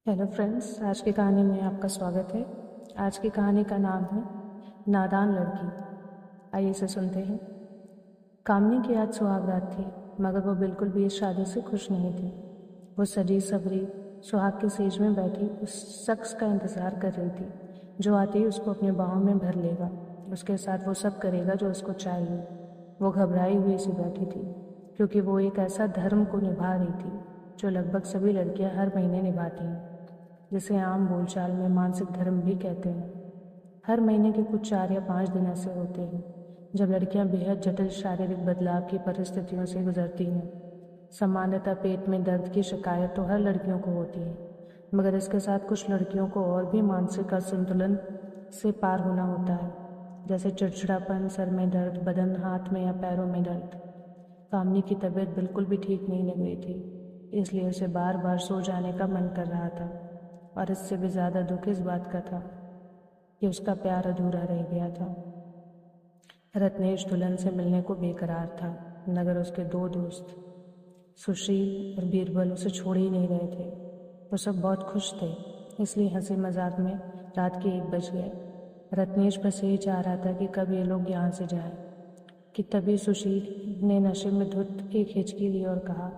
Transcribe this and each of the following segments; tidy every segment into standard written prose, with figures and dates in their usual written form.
Hello friends, आज की कहानी में आपका स्वागत है। आज की कहानी का नाम है नादान लड़की। आइए इसे सुनते हैं। कामनी की आज सुहाग रात थी, मगर वो बिल्कुल भी इस शादी से खुश नहीं थी। वो सजी सवरी सुहाग के सेज में बैठी उस शख्स का इंतजार कर रही थी जो आते ही उसको अपने बाहों में भर लेगा। उसके साथ वो सब करेगा जो उसको चाहिए। वो घबराई हुई सी बैठी थी, क्योंकि वो एक ऐसा धर्म को निभा रही थी जो लगभग सभी लड़कियां हर महीने निभाती हैं, जिसे आम बोलचाल में मानसिक धर्म भी कहते हैं। हर महीने के कुछ 4 या 5 दिन ऐसे होते हैं जब लड़कियां बेहद जटिल शारीरिक बदलाव की परिस्थितियों से गुजरती हैं। सामान्यतः पेट में दर्द की शिकायत तो हर लड़कियों को होती है, मगर इसके साथ कुछ लड़कियों को और भी मानसिक असंतुलन से पार होना होता है, जैसे चिड़चिड़ापन, सर में दर्द, बदन, हाथ में या पैरों में दर्द। कामनी की तबीयत बिल्कुल भी ठीक नहीं लग रही थी, इसलिए उसे बार बार सो जाने का मन कर रहा था। और इससे भी ज़्यादा दुख इस बात का था कि उसका प्यार अधूरा रह गया था। रत्नेश दुल्हन से मिलने को बेकरार था, मगर उसके 2 दोस्त सुशील और बीरबल उसे छोड़ ही नहीं रहे थे। वो सब बहुत खुश थे, इसलिए हंसी मजाक में रात के 1 बज गए। रत्नेश बस यही चाह रहा था कि कब ये लोग यहाँ से जाएं, कि तभी सुशील ने नशे में धुत एक हिचकी ली और कहा,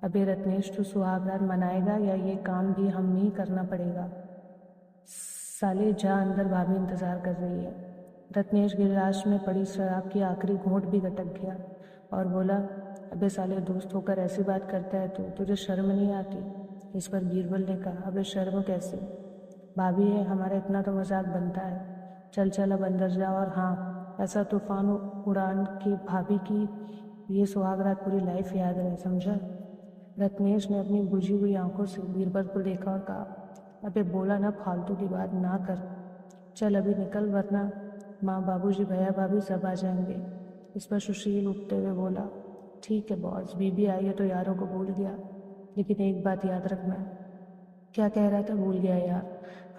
अबे रत्नेश, तू सुहाग रात मनाएगा या ये काम भी हम ही करना पड़ेगा? साले जा अंदर, भाभी इंतजार कर रही है। रत्नेश गिलास में पड़ी शराब की आखिरी घूंट भी गटक गया और बोला, अबे साले, दोस्त होकर ऐसी बात करता है तो तुझे शर्म नहीं आती? इस पर बीरबल ने कहा, अबे शर्म कैसे, भाभी है, हमारा इतना तो मजाक बनता है। चल चल अब अंदर जा, और हाँ, ऐसा तूफान उड़ान कि भाभी की ये सुहाग रात पूरी लाइफ याद रहे, समझा? रत्नेश ने अपनी बुझी हुई आंखों से बीरबल को देखा और कहा, अबे बोला ना, फालतू की बात ना कर, चल अभी निकल, वरना माँ, बाबूजी, भैया, भाभी सब आ जाएंगे। इस पर सुशील उठते हुए बोला, ठीक है बॉस, बीबी आई है तो यारों को भूल गया, लेकिन एक बात याद रखना। क्या कह रहा था? भूल गया यार।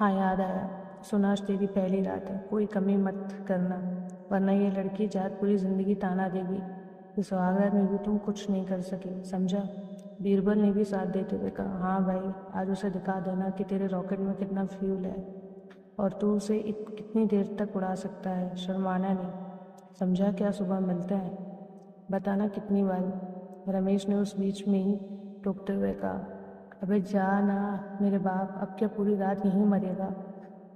हाँ, याद आया, सुना आज तेरी पहली रात है, कोई कमी मत करना, वरना ये लड़की जात पूरी जिंदगी ताना देगी। इस सुहागरात में भी तुम कुछ नहीं कर सके, समझा? बीरबल ने भी साथ देते हुए कहा, हाँ भाई, आज उसे दिखा देना कि तेरे रॉकेट में कितना फ्यूल है और तू उसे कितनी देर तक उड़ा सकता है, शर्माना नहीं, समझा? क्या सुबह मिलते हैं, बताना कितनी बार? रमेश ने उस बीच में ही टोकते हुए कहा, अबे जा ना मेरे बाप, अब क्या पूरी रात यहीं मरेगा?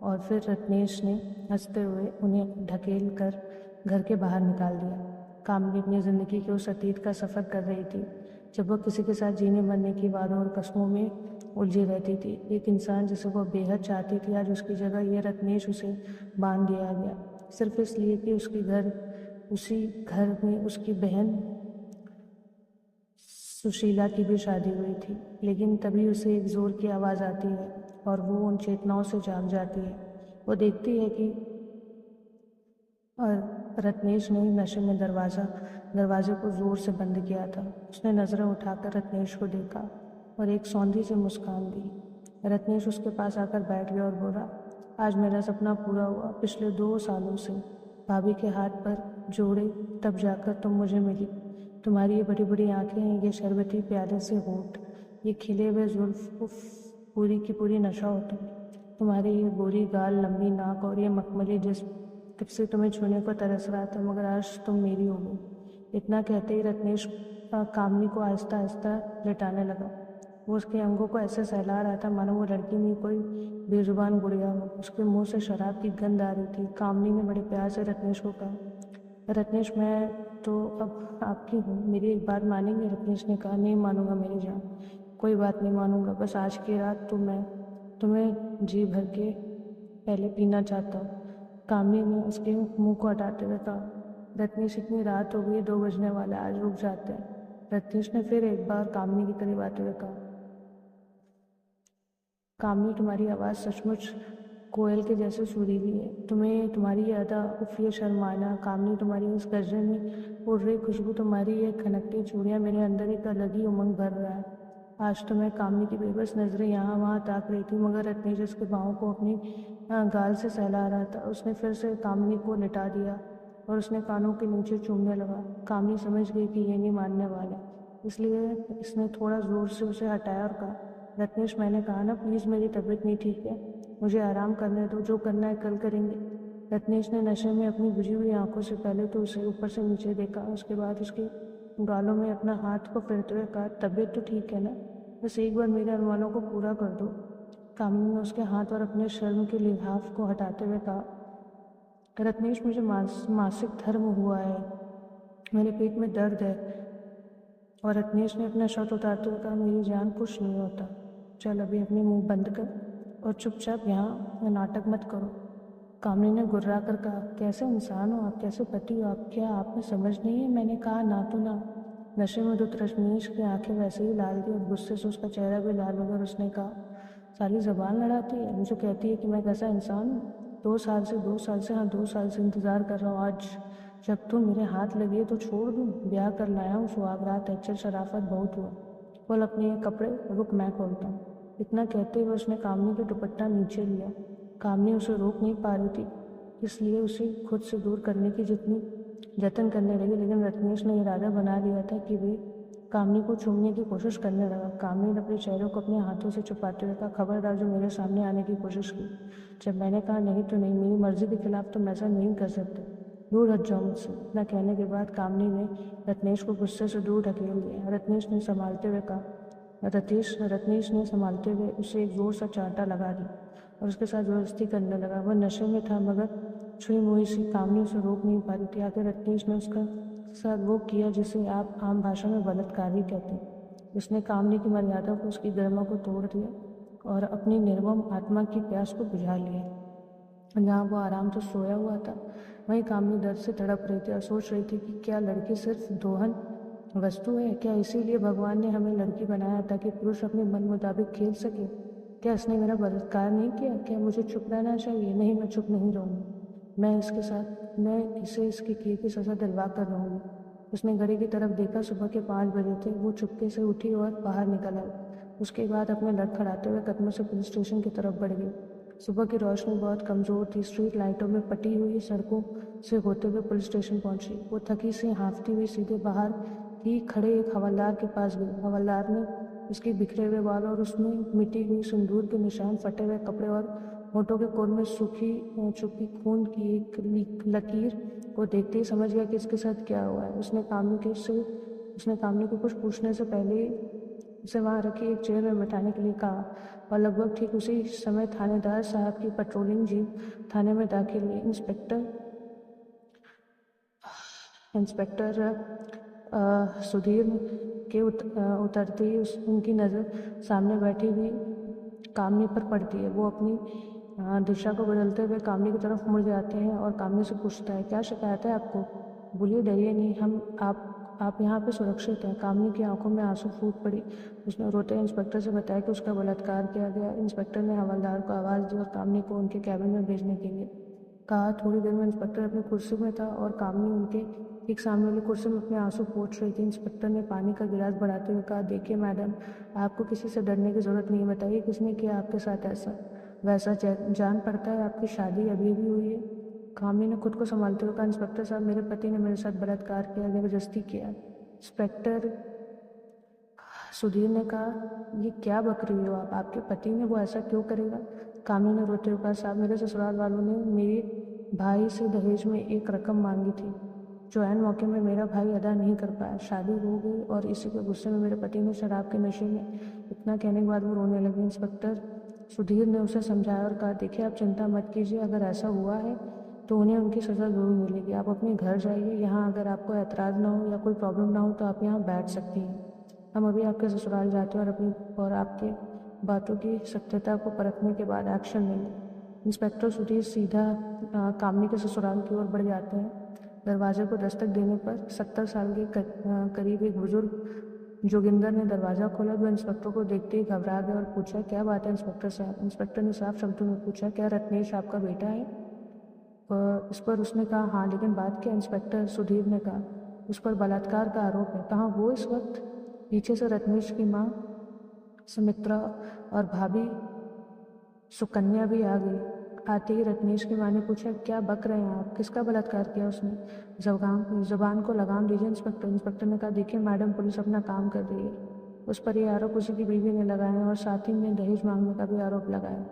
और फिर रत्नेश ने हंसते हुए उन्हें ढकेल कर घर के बाहर निकाल दिया। कामनी अपनी जिंदगी के उस अतीत का सफर कर रही थी जब वह किसी के साथ जीने मरने की वादों और कस्मों में उलझी रहती थी। एक इंसान जिसे वह बेहद चाहती थी, आज उसकी जगह यह रत्नेश उसे बांध दिया गया, सिर्फ इसलिए कि उसी घर में उसकी बहन सुशीला की भी शादी हुई थी। लेकिन तभी उसे एक जोर की आवाज़ आती है और वो उन चेतनाओं से जाग जाती है। वो देखती है कि और रत्नेश ने नशे में दरवाजे को जोर से बंद किया था। उसने नज़रें उठाकर रत्नेश को देखा और एक सौंधी सी मुस्कान दी। रत्नेश उसके पास आकर बैठ गया और बोला, आज मेरा सपना पूरा हुआ। पिछले 2 सालों से भाभी के हाथ पर जोड़े, तब जाकर तुम मुझे मिली। तुम्हारी ये बड़ी बड़ी आंखें, ये शरबती प्याले से होठ, ये खिले हुए जुल्फ, उफ, पूरी की पूरी नशा हो तुम। तुम्हारी ये गोरी गाल, लंबी नाक और ये मखमली जिस्म, तब से तुम्हें छूने को तरस रहा था, मगर आज तुम मेरी हो गई। इतना कहते ही रत्नेश कामनी को आहिस्ता आहिस्ता लेटाने लगा। वो उसके अंगों को ऐसे सहला रहा था मानो वो लड़की नहीं कोई बेजुबान गुड़िया हो। उसके मुंह से शराब की गंध आ रही थी। कामनी ने बड़े प्यार से रत्नेश को कहा, रत्नेश, मैं तो अब आपकी हूँ, मेरी एक बात मानेंगे? रत्नेश ने कहा, नहीं मानूंगा मेरी जान, कोई बात नहीं मानूंगा, बस आज की रात तो मैं तुम्हें जी भर के पहले पीना चाहता हूँ। कामनी ने उसके मुंह को हटाते हुए कहा, रत्नेश, इतनी रात हो गई, 2 बजने वाला है, आज रुक जाते हैं। रत्नेश ने फिर एक बार कामनी के करीब आते हुए कहा, कामनी, तुम्हारी आवाज़ सचमुच कोयल के जैसे सुरीली है। तुम्हें तुम्हारी ये अदा, उफ, ये शर्माना, कामनी, तुम्हारी इस गर्जन में उड़ रही खुशबू, तुम्हारी ये खनकती चूड़ियाँ, मेरे अंदर एक अलग ही उमंग भर रहा है। आज तो मैं कामनी की बेबस नजरें यहाँ वहाँ ताक रही थी, मगर रत्नेश उसके बाहों को अपनी गाल से सहला रहा था। उसने फिर से कामनी को लिटा दिया और उसने कानों के नीचे चूमने लगा। कामनी समझ गई कि ये नहीं मानने वाला, इसलिए इसने थोड़ा जोर से उसे हटाया और कहा, रत्नेश, मैंने कहा ना प्लीज़, मेरी तबीयत नहीं ठीक है, मुझे आराम करने दो, जो करना है कल करेंगे। रत्नेश ने नशे में अपनी बुझी हुई आंखों से पहले तो उसे ऊपर से नीचे देखा, उसके बाद उसके गालों में अपना हाथ को फेरते हुए कहा, तबीयत तो ठीक है ना, बस एक बार मेरे अरमानों को पूरा कर दो। कामिनी ने उसके हाथ और अपने शर्म के लिहाफ को हटाते हुए कहा, रत्नेश, मुझे मासिक धर्म हुआ है, मेरे पेट में दर्द है। और रत्नेश ने अपना शर्ट उतारते हुए कहा, मेरी जान, कुछ नहीं होता, चल अभी अपनी मुंह बंद कर और चुपचाप यहाँ नाटक मत करो। कामिनी ने गुर्रा कर कहा, कैसे इंसान हो आप, कैसे पति हो आप, क्या आप में समझ नहीं है? मैंने कहा ना तो ना। नशे में धुत रत्नेश की आंखें वैसे ही लाल थी और गुस्से से उसका चेहरा भी लाल हो गया और उसने कहा, साली जबान लड़ाती है, मुझे कहती है कि मैं कैसा इंसान हूँ? 2 साल से हाँ 2 साल से इंतज़ार कर रहा हूँ, आज जब तू मेरे हाथ लगी है तो छोड़ दूँ? ब्याह कर लाया हूँ, सुहाग रात है, चल शराफत बहुत हुआ, खोल अपने ये कपड़े, रुक मैं खोलता हूँ। इतना कहते हुए उसने कामनी का दुपट्टा नीचे लिया। कामनी उसे रोक नहीं पा रही थी, इसलिए उसे खुद से दूर करने की जितनी जतन करने लगी, लेकिन रत्नेश ने इरादा बना लिया था कि वे कामनी को चूमने की कोशिश करने लगा। कामनी ने अपने चेहरे को अपने हाथों से छुपाते हुए कहा, खबरदार जो मेरे सामने आने की कोशिश की। जब मैंने कहा नहीं तो नहीं, मेरी मर्जी के खिलाफ तुम ऐसा नहीं कर सकते, दूर हट जाओ मुझसे। इतना कहने के बाद कामनी ने रत्नेश को गुस्से से दूर ढकेल दिया। रत्नेश ने संभालते हुए उसे एक जोर सा चांटा लगा दिया और उसके साथ जबरदस्ती करने लगा। वह नशे में था मगर छुई मुई सी कामनी उसे रोक नहीं पा रही थी। आखिर रत्नेश ने उसका साथ वो किया जिसे आप आम भाषा में बलात्कार ही कहते हैं। उसने कामनी की मर्यादा को, उसकी गरिमा को तोड़ दिया और अपनी निर्मम आत्मा की प्यास को बुझा लिया। जहाँ वो आराम से सोया हुआ था, वहीं कामनी दर्द से तड़प रही थी और सोच रही थी कि क्या लड़की सिर्फ दोहन वस्तु है? क्या इसीलिए भगवान ने हमें लड़की बनाया ताकि पुरुष अपने मन मुताबिक खेल सके? क्या इसने मेरा बलात्कार नहीं किया? क्या मुझे चुप रहना चाहिए? नहीं, मैं चुप नहीं रहूँगी। मैं इसे इसके किए की सज़ा दिलवा कर रहूँगी। उसने घड़ी की तरफ देखा, सुबह के 5 बजे थे। वो चुपके से उठी और बाहर निकल आई। उसके बाद अपने लड़खड़ाते हुए कदमों से पुलिस स्टेशन की तरफ बढ़ गई। सुबह की रोशनी बहुत कमज़ोर थी। स्ट्रीट लाइटों में पटी हुई सड़कों से होते हुए पुलिस स्टेशन पहुंची। वो थकी सी हाँफती हुई सीधे बाहर ही खड़े एक हवलदार के पास गई। हवलदार ने उसके बिखरे हुए बाल और उसमें मिटी हुई सिंदूर के निशान, फटे हुए कपड़े और होठों के कोर में सूखी चुकी खून की एक लकीर को देखते ही समझ गया कि इसके साथ क्या हुआ है। उसने कामनी को कुछ पूछने से पहले ही उसे वहां रखी एक चेयर में बैठाने के लिए कहा और लगभग ठीक उसी समय थानेदार साहब की पेट्रोलिंग जीप थाने में दाखिल हुई। इंस्पेक्टर सुधीर के उतरते ही उनकी नज़र सामने बैठी हुई कामनी पर पड़ती है। वो अपनी दिशा को बदलते हुए कामनी की तरफ मुड़ जाते हैं और कामनी से पूछता है, क्या शिकायत है आपको? बोलिए, डरिए नहीं, आप यहाँ पे सुरक्षित हैं। कामनी की आंखों में आंसू फूट पड़ी। उसने रोते इंस्पेक्टर से बताया कि उसका बलात्कार किया गया। इंस्पेक्टर ने हवलदार को आवाज़ दी और कामनी को उनके कैबिन में भेजने के लिए कहा। थोड़ी देर में इंस्पेक्टर अपनी कुर्सी में था और कामनी उनके ठीक सामने वाली कुर्सी में अपने आंसू पोंछ रही थी। इंस्पेक्टर ने पानी का गिलास बढ़ाते हुए कहा, देखिए मैडम, आपको किसी से डरने की ज़रूरत नहीं है। बताइए किसने किया आपके साथ ऐसा? वैसा जान पड़ता है आपकी शादी अभी अभी हुई है। कामनी ने खुद को संभालते हुए कहा, इंस्पेक्टर साहब, मेरे पति ने मेरे साथ बलात्कार किया, जबरदस्ती किया। इंस्पेक्टर सुधीर ने कहा, ये क्या बक रही हो आप? आपके पति ने, वो ऐसा क्यों करेगा? कामनी ने रोते हुए कहा, साहब, मेरे ससुराल वालों ने मेरे भाई से दहेज में एक रकम मांगी थी जो ऐन मौके में मेरा भाई अदा नहीं कर पाया। शादी हो गई और इसी के गुस्से में मेरे पति ने शराब के नशे में। इतना कहने के बाद वो रोने लगी। इंस्पेक्टर सुधीर ने उसे समझाया और कहा, देखिए आप चिंता मत कीजिए, अगर ऐसा हुआ है तो उन्हें उनकी सज़ा ज़रूर मिलेगी। आप अपने घर जाइए, यहाँ अगर आपको ऐतराज़ ना हो या कोई प्रॉब्लम ना हो तो आप यहाँ बैठ सकती हैं। हम अभी आपके ससुराल जाते हैं और आपके बातों की सत्यता को परखने के बाद एक्शन लेंगे। इंस्पेक्टर सुधीर सीधा कामनी के ससुराल की ओर बढ़ जाते हैं। दरवाजे को दस्तक देने पर 70 साल के करीब एक बुजुर्ग जोगिंदर ने दरवाज़ा खोला, जो इंस्पेक्टर को देखते ही घबरा गया और पूछा, क्या बात है इंस्पेक्टर साहब? इंस्पेक्टर ने साफ शब्दों में पूछा, क्या रत्नेश आपका बेटा है? इस पर उसने कहा, हाँ, लेकिन बात क्या? इंस्पेक्टर सुधीर ने कहा, उस पर बलात्कार का आरोप है। कहाँ वो इस वक्त? पीछे से रत्नेश की माँ सुमित्रा और भाभी सुकन्या भी आ गई। आते ही रत्नेश की माँ ने पूछा, क्या बक रहे हैं आप? किसका बलात्कार किया उसने? जुबान को लगाम दीजिए इंस्पेक्टर। इंस्पेक्टर ने कहा, देखिए मैडम, पुलिस अपना काम कर रही है। उस पर यह आरोप उसी की बीवी ने लगाए और साथ ही में दहेज मांगने का भी आरोप लगाया,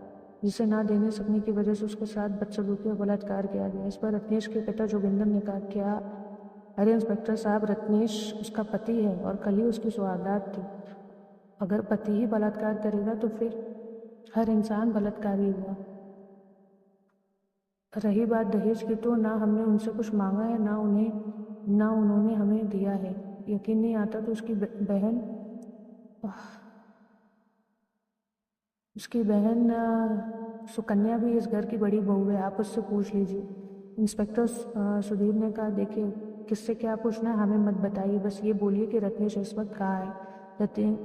जिसे ना देने सकने की वजह से उसके साथ बदसलूकी और बलात्कार किया गया। इस पर रत्नेश के पिता जोगिंदर ने कहा, क्या अरे इंस्पेक्टर साहब, रत्नेश उसका पति है और कल ही उसकी सुहागरात थी। अगर पति ही बलात्कार करेगा तो फिर हर इंसान बलात्कारी हुआ। रही बात दहेज की, तो ना हमने उनसे कुछ मांगा है, ना उन्होंने हमें दिया है। यकीन नहीं आता तो उसकी बहन सुकन्या भी इस घर की बड़ी बहू है, आप उससे पूछ लीजिए। इंस्पेक्टर सुधीर ने कहा, देखिए किससे क्या पूछना है हमें मत बताइए, बस ये बोलिए कि रत्नेश इस वक्त कहाँ है।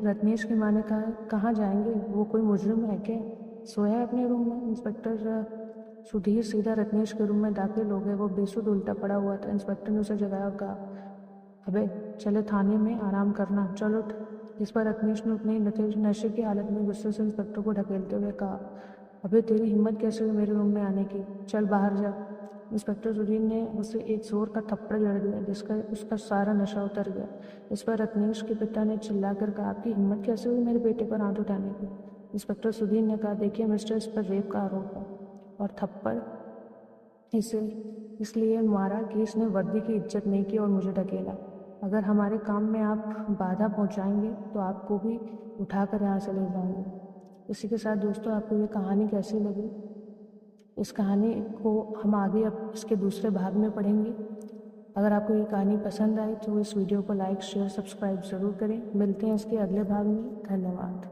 रत्नेश की माँ ने कहा, कहाँ जाएंगे, वो कोई मुजरिम है क्या, सोया है अपने रूम में। इंस्पेक्टर सुधीर सीधा रत्नेश के रूम में दाखिल हो गए। वो बेसुध उल्टा पड़ा हुआ था। इंस्पेक्टर ने उसे जगाया और कहा, अबे चले थाने में आराम करना, चल उठ। इस पर रत्नेश ने उतने नशे की हालत में गुस्से से इंस्पेक्टर को ढकेलते हुए कहा, अबे तेरी हिम्मत कैसे हुई मेरे रूम में आने की, चल बाहर जा। इंस्पेक्टर सुधीर ने उसे एक जोर का थप्पड़ जड़ दिया, जिसका उसका सारा नशा उतर गया। इस पर रत्नेश के पिता ने चिल्लाकर कहा, आपकी हिम्मत कैसे हुई मेरे बेटे पर हाथ उठाने की। इंस्पेक्टर सुधीर ने कहा, देखिए मिस्टर, इस पर रेप का आरोप है और थप्पड़ इसे इसलिए मारा कि इसने वर्दी की इज्जत नहीं की और मुझे ढकेला। अगर हमारे काम में आप बाधा पहुंचाएंगे तो आपको भी उठाकर यहाँ से ले जाएंगे। इसी के साथ दोस्तों, आपको ये कहानी कैसी लगी? इस कहानी को हम आगे अब इसके दूसरे भाग में पढ़ेंगे। अगर आपको ये कहानी पसंद आए तो इस वीडियो को लाइक, शेयर, सब्सक्राइब ज़रूर करें। मिलते हैं इसके अगले भाग में। धन्यवाद।